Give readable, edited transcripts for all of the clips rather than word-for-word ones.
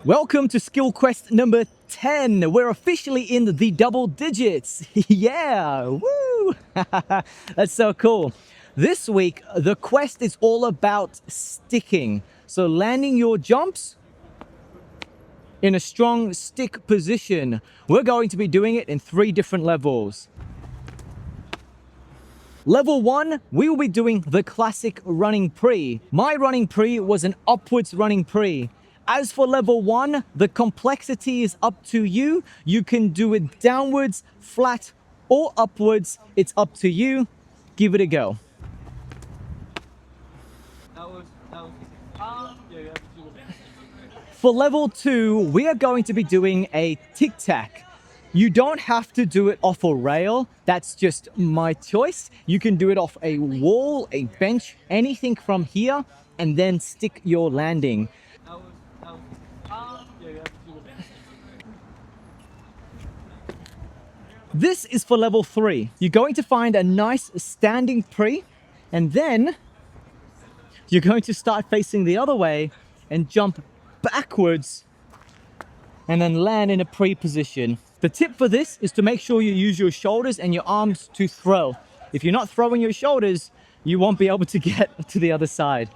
Welcome to skill quest number 10. We're officially in the double digits. Yeah, woo! That's so cool. This week, the quest is all about sticking. So landing your jumps in a strong stick position. We're going to be doing it in 3 different levels. Level 1, we will be doing the classic running pre. My running pre was an upwards running pre. As for level 1, the complexity is up to you. You can do it downwards, flat, or upwards. It's up to you. Give it a go. For level 2, we are going to be doing a tic-tac. You don't have to do it off a rail. That's just my choice. You can do it off a wall, a bench, anything from here, and then stick your landing. This is for level 3. You're going to find a nice standing pre, and then you're going to start facing the other way and jump backwards and then land in a pre position. The tip for this is to make sure you use your shoulders and your arms to throw. If you're not throwing your shoulders, you won't be able to get to the other side.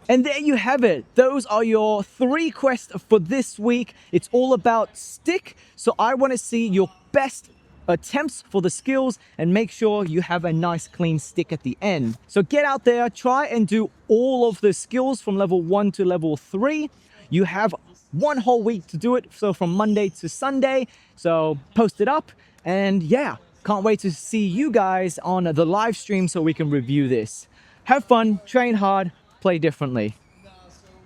And there you have it. Those are your 3 quests for this week. It's all about stick. So I want to see your best attempts for the skills and make sure you have a nice clean stick at the end. So get out there, try and do all of the skills from level 1 to level 3. You have 1 whole week to do it. So from Monday to Sunday. So post it up, and yeah, can't wait to see you guys on the live stream so we can review this. Have fun, train hard, play differently.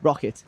Rock it.